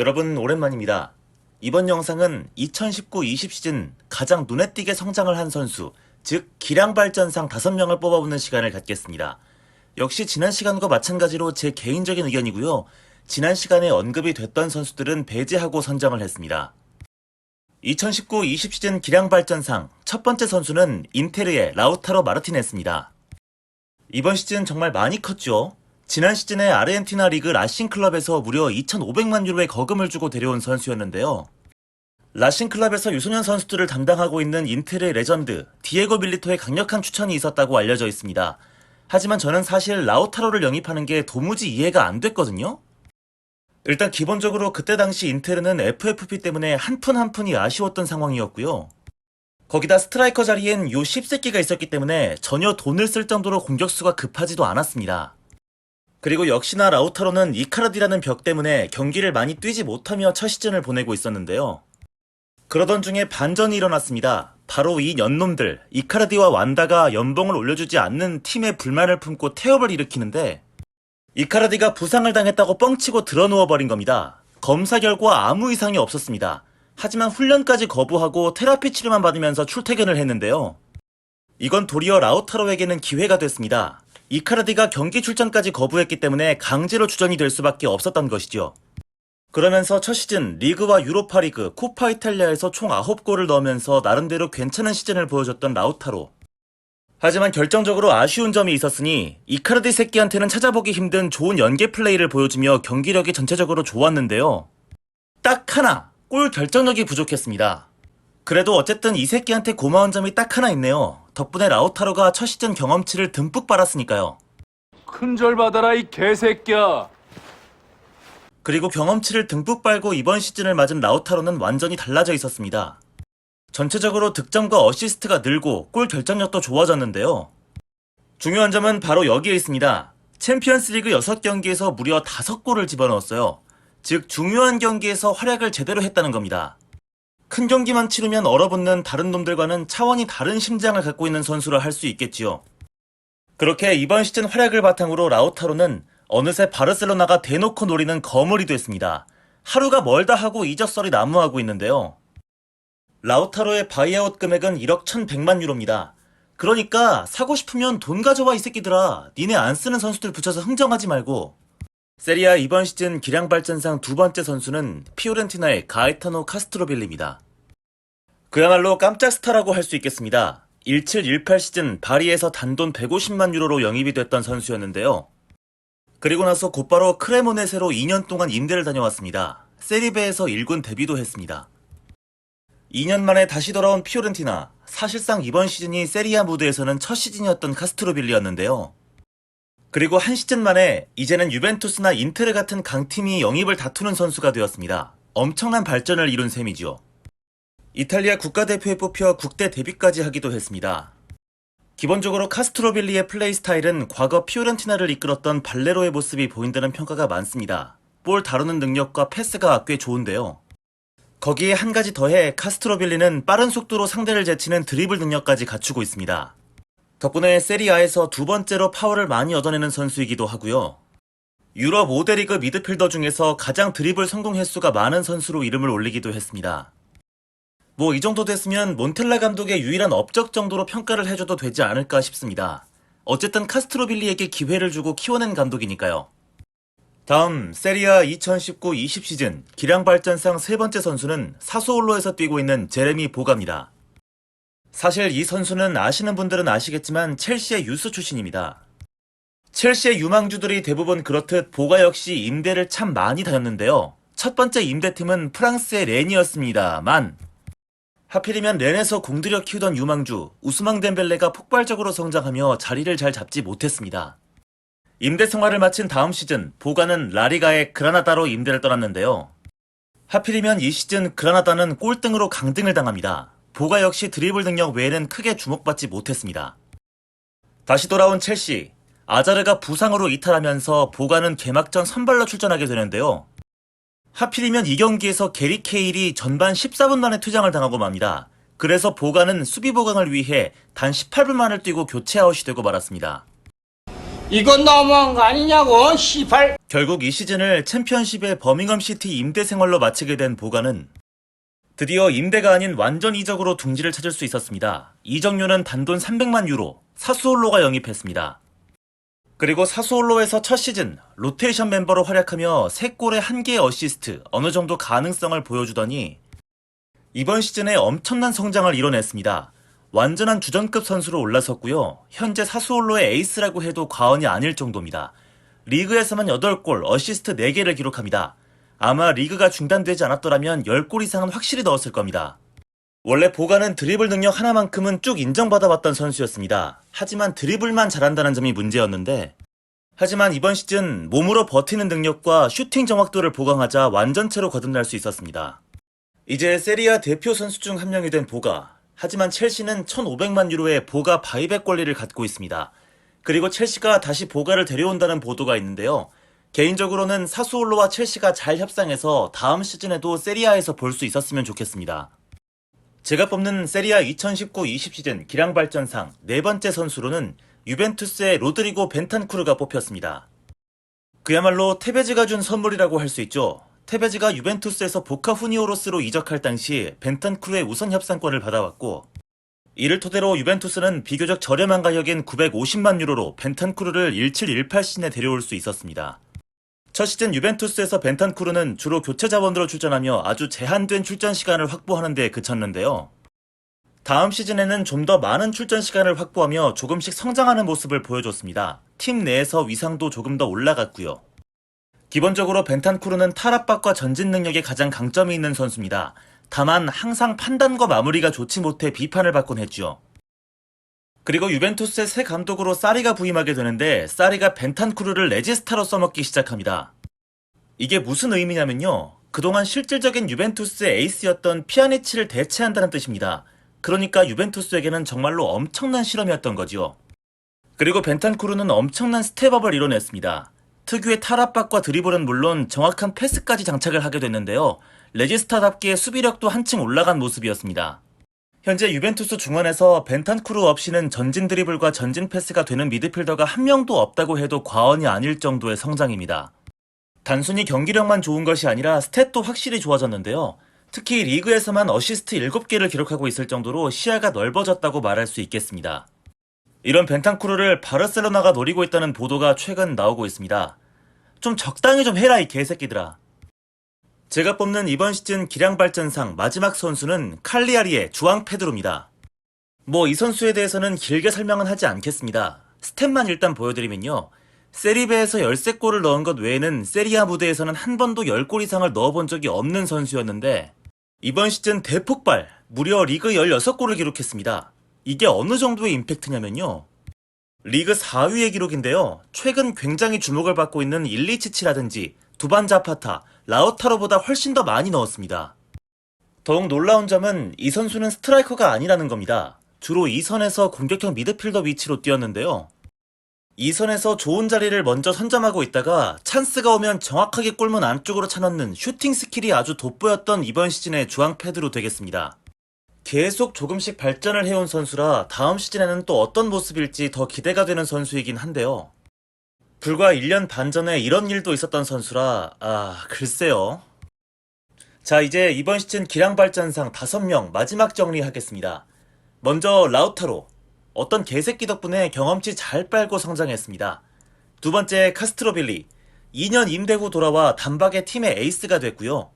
여러분 오랜만입니다. 이번 영상은 2019-20 시즌 가장 눈에 띄게 성장을 한 선수, 즉 기량발전상 5명을 뽑아보는 시간을 갖겠습니다. 역시 지난 시간과 마찬가지로 제 개인적인 의견이고요. 지난 시간에 언급이 됐던 선수들은 배제하고 선정을 했습니다. 2019-20 시즌 기량발전상 첫 번째 선수는 인테르의 라우타로 마르티네스입니다. 이번 시즌 정말 많이 컸죠. 지난 시즌에 아르헨티나 리그 라싱클럽에서 무려 2,500만 유로의 거금을 주고 데려온 선수였는데요. 라싱클럽에서 유소년 선수들을 담당하고 있는 인테르의 레전드 디에고 밀리토의 강력한 추천이 있었다고 알려져 있습니다. 하지만 저는 사실 라우타로를 영입하는 게 도무지 이해가 안 됐거든요. 일단 기본적으로 그때 당시 인테르는 FFP 때문에 한 푼 한 푼이 아쉬웠던 상황이었고요. 거기다 스트라이커 자리엔 요 씹새끼가 있었기 때문에 전혀 돈을 쓸 정도로 공격수가 급하지도 않았습니다. 그리고 역시나 라우타로는 이카르디라는 벽 때문에 경기를 많이 뛰지 못하며 첫 시즌을 보내고 있었는데요. 그러던 중에 반전이 일어났습니다. 바로 이 년놈들 이카르디와 완다가 연봉을 올려주지 않는 팀의 불만을 품고 태업을 일으키는데, 이카르디가 부상을 당했다고 뻥치고 드러누워버린 겁니다. 검사 결과 아무 이상이 없었습니다. 하지만 훈련까지 거부하고 테라피 치료만 받으면서 출퇴근을 했는데요. 이건 도리어 라우타로에게는 기회가 됐습니다. 이카르디가 경기 출전까지 거부했기 때문에 강제로 주전이 될 수밖에 없었던 것이죠. 그러면서 첫 시즌 리그와 유로파리그, 코파 이탈리아에서 총 9골을 넣으면서 나름대로 괜찮은 시즌을 보여줬던 라우타로. 하지만 결정적으로 아쉬운 점이 있었으니 이카르디 새끼한테는 찾아보기 힘든 좋은 연계 플레이를 보여주며 경기력이 전체적으로 좋았는데요. 딱 하나, 골 결정력이 부족했습니다. 그래도 어쨌든 이 새끼한테 고마운 점이 딱 하나 있네요. 덕분에 라우타로가 첫 시즌 경험치를 듬뿍 빨았으니까요. 큰절 받아라 이 개새끼야. 그리고 경험치를 듬뿍 빨고 이번 시즌을 맞은 라우타로는 완전히 달라져 있었습니다. 전체적으로 득점과 어시스트가 늘고 골 결정력도 좋아졌는데요. 중요한 점은 바로 여기에 있습니다. 챔피언스리그 6경기에서 무려 5골을 집어넣었어요. 즉 중요한 경기에서 활약을 제대로 했다는 겁니다. 큰 경기만 치르면 얼어붙는 다른 놈들과는 차원이 다른 심장을 갖고 있는 선수라 할 수 있겠지요. 그렇게 이번 시즌 활약을 바탕으로 라우타로는 어느새 바르셀로나가 대놓고 노리는 거물이 됐습니다. 하루가 멀다 하고 이적설이 난무하고 있는데요. 라우타로의 바이아웃 금액은 1억 1,100만 유로입니다. 그러니까 사고 싶으면 돈 가져와 이 새끼들아. 니네 안 쓰는 선수들 붙여서 흥정하지 말고. 세리아 이번 시즌 기량발전상 두 번째 선수는 피오렌티나의 가에타노 카스트로빌리입니다. 그야말로 깜짝 스타라고 할 수 있겠습니다. 17-18 시즌 바리에서 단돈 150만 유로로 영입이 됐던 선수였는데요. 그리고 나서 곧바로 크레모네세로 2년 동안 임대를 다녀왔습니다. 세리베에서 1군 데뷔도 했습니다. 2년 만에 다시 돌아온 피오렌티나, 사실상 이번 시즌이 세리아 무대에서는 첫 시즌이었던 카스트로빌리였는데요. 그리고 한 시즌 만에 이제는 유벤투스나 인테르 같은 강팀이 영입을 다투는 선수가 되었습니다. 엄청난 발전을 이룬 셈이죠. 이탈리아 국가대표에 뽑혀 국대 데뷔까지 하기도 했습니다. 기본적으로 카스트로빌리의 플레이 스타일은 과거 피오렌티나를 이끌었던 발레로의 모습이 보인다는 평가가 많습니다. 볼 다루는 능력과 패스가 꽤 좋은데요. 거기에 한 가지 더해 카스트로빌리는 빠른 속도로 상대를 제치는 드리블 능력까지 갖추고 있습니다. 덕분에 세리아에서 두 번째로 파워를 많이 얻어내는 선수이기도 하고요. 유럽 5대 리그 미드필더 중에서 가장 드리블 성공 횟수가 많은 선수로 이름을 올리기도 했습니다. 뭐 이 정도 됐으면 몬텔라 감독의 유일한 업적 정도로 평가를 해줘도 되지 않을까 싶습니다. 어쨌든 카스트로빌리에게 기회를 주고 키워낸 감독이니까요. 다음 세리아 2019-20 시즌 기량발전상 세 번째 선수는 사소올로에서 뛰고 있는 제레미 보가입니다. 사실 이 선수는 아시는 분들은 아시겠지만 첼시의 유스 출신입니다. 첼시의 유망주들이 대부분 그렇듯 보가 역시 임대를 참 많이 다녔는데요. 첫 번째 임대팀은 프랑스의 렌이었습니다만, 하필이면 렌에서 공들여 키우던 유망주 우스망 덴벨레가 폭발적으로 성장하며 자리를 잘 잡지 못했습니다. 임대 생활을 마친 다음 시즌 보가는 라리가의 그라나다로 임대를 떠났는데요. 하필이면 이 시즌 그라나다는 꼴등으로 강등을 당합니다. 보가 역시 드리블 능력 외에는 크게 주목받지 못했습니다. 다시 돌아온 첼시, 아자르가 부상으로 이탈하면서 보가는 개막전 선발로 출전하게 되는데요. 하필이면 이 경기에서 게리 케일이 전반 14분 만에 퇴장을 당하고 맙니다. 그래서 보가는 수비 보강을 위해 단 18분 만을 뛰고 교체 아웃이 되고 말았습니다. 이건 너무한 거 아니냐고, 시발. 결국 이 시즌을 챔피언십의 버밍엄 시티 임대 생활로 마치게 된 보가는 드디어 임대가 아닌 완전 이적으로 둥지를 찾을 수 있었습니다. 이적료는 단돈 300만 유로, 사수올로가 영입했습니다. 그리고 사수올로에서 첫 시즌 로테이션 멤버로 활약하며 3골에 1개의 어시스트, 어느 정도 가능성을 보여주더니 이번 시즌에 엄청난 성장을 이뤄냈습니다. 완전한 주전급 선수로 올라섰고요. 현재 사수올로의 에이스라고 해도 과언이 아닐 정도입니다. 리그에서만 8골, 어시스트 4개를 기록합니다. 아마 리그가 중단되지 않았더라면 10골 이상은 확실히 넣었을 겁니다. 원래 보가는 드리블 능력 하나만큼은 쭉 인정받아왔던 선수였습니다. 하지만 드리블만 잘한다는 점이 문제였는데 하지만 이번 시즌 몸으로 버티는 능력과 슈팅 정확도를 보강하자 완전체로 거듭날 수 있었습니다. 이제 세리아 대표 선수 중 한 명이 된 보가. 하지만 첼시는 1,500만 유로의 보가 바이백 권리를 갖고 있습니다. 그리고 첼시가 다시 보가를 데려온다는 보도가 있는데요. 개인적으로는 사수올로와 첼시가 잘 협상해서 다음 시즌에도 세리아에서 볼 수 있었으면 좋겠습니다. 제가 뽑는 세리아 2019-20 시즌 기량발전상 4번째 선수로는 유벤투스의 로드리고 벤탄쿠르가 뽑혔습니다. 그야말로 테베즈가 준 선물이라고 할 수 있죠. 테베즈가 유벤투스에서 보카 후니오로스로 이적할 당시 벤탄쿠르의 우선 협상권을 받아왔고 이를 토대로 유벤투스는 비교적 저렴한 가격인 950만 유로로 벤탄쿠르를 17-18 시즌에 데려올 수 있었습니다. 첫 시즌 유벤투스에서 벤탄쿠르는 주로 교체 자원으로 출전하며 아주 제한된 출전 시간을 확보하는 데 그쳤는데요. 다음 시즌에는 좀 더 많은 출전 시간을 확보하며 조금씩 성장하는 모습을 보여줬습니다. 팀 내에서 위상도 조금 더 올라갔고요. 기본적으로 벤탄쿠르는 탈압박과 전진 능력에 가장 강점이 있는 선수입니다. 다만 항상 판단과 마무리가 좋지 못해 비판을 받곤 했죠. 그리고 유벤투스의 새 감독으로 사리가 부임하게 되는데 사리가 벤탄쿠르를 레지스타로 써먹기 시작합니다. 이게 무슨 의미냐면요. 그동안 실질적인 유벤투스의 에이스였던 피아니치를 대체한다는 뜻입니다. 그러니까 유벤투스에게는 정말로 엄청난 실험이었던 거죠. 그리고 벤탄쿠르는 엄청난 스텝업을 이뤄냈습니다. 특유의 탈압박과 드리블은 물론 정확한 패스까지 장착을 하게 됐는데요. 레지스타답게 수비력도 한층 올라간 모습이었습니다. 현재 유벤투스 중원에서 벤탄쿠르 없이는 전진 드리블과 전진 패스가 되는 미드필더가 한 명도 없다고 해도 과언이 아닐 정도의 성장입니다. 단순히 경기력만 좋은 것이 아니라 스탯도 확실히 좋아졌는데요. 특히 리그에서만 어시스트 7개를 기록하고 있을 정도로 시야가 넓어졌다고 말할 수 있겠습니다. 이런 벤탄쿠르를 바르셀로나가 노리고 있다는 보도가 최근 나오고 있습니다. 좀 적당히 좀 해라 이 개새끼들아. 제가 뽑는 이번 시즌 기량발전상 마지막 선수는 칼리아리의 주앙 페드로입니다. 이 선수에 대해서는 길게 설명은 하지 않겠습니다. 스탯만 일단 보여드리면요. 세리베에서 13골을 넣은 것 외에는 세리아 무대에서는 한 번도 10골 이상을 넣어본 적이 없는 선수였는데 이번 시즌 대폭발, 무려 리그 16골을 기록했습니다. 이게 어느 정도의 임팩트냐면요. 리그 4위의 기록인데요. 최근 굉장히 주목을 받고 있는 일리치치라든지 두반 자파타, 라우타로보다 훨씬 더 많이 넣었습니다. 더욱 놀라운 점은 이 선수는 스트라이커가 아니라는 겁니다. 주로 2선에서 공격형 미드필더 위치로 뛰었는데요. 2선에서 좋은 자리를 먼저 선점하고 있다가 찬스가 오면 정확하게 골문 안쪽으로 차넣는 슈팅 스킬이 아주 돋보였던 이번 시즌의 주앙 페드로 되겠습니다. 계속 조금씩 발전을 해온 선수라 다음 시즌에는 또 어떤 모습일지 더 기대가 되는 선수이긴 한데요. 불과 1년 반 전에 이런 일도 있었던 선수라 글쎄요. 자, 이제 이번 시즌 기량발전상 5명 마지막 정리하겠습니다. 먼저 라우타로. 어떤 개새끼 덕분에 경험치 잘 빨고 성장했습니다. 두 번째 카스트로빌리. 2년 임대 후 돌아와 단박에 팀의 에이스가 됐고요.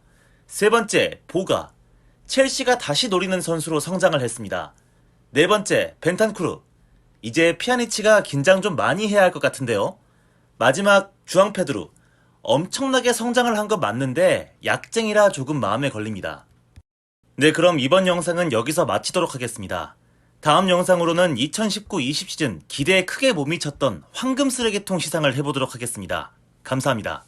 세 번째 보가. 첼시가 다시 노리는 선수로 성장을 했습니다. 네 번째 벤탄쿠르. 이제 피아니치가 긴장 좀 많이 해야 할 것 같은데요. 마지막 주앙 페드루. 엄청나게 성장을 한 건 맞는데 약쟁이라 조금 마음에 걸립니다. 네, 그럼 이번 영상은 여기서 마치도록 하겠습니다. 다음 영상으로는 2019-20 시즌 기대에 크게 못 미쳤던 황금 쓰레기통 시상을 해보도록 하겠습니다. 감사합니다.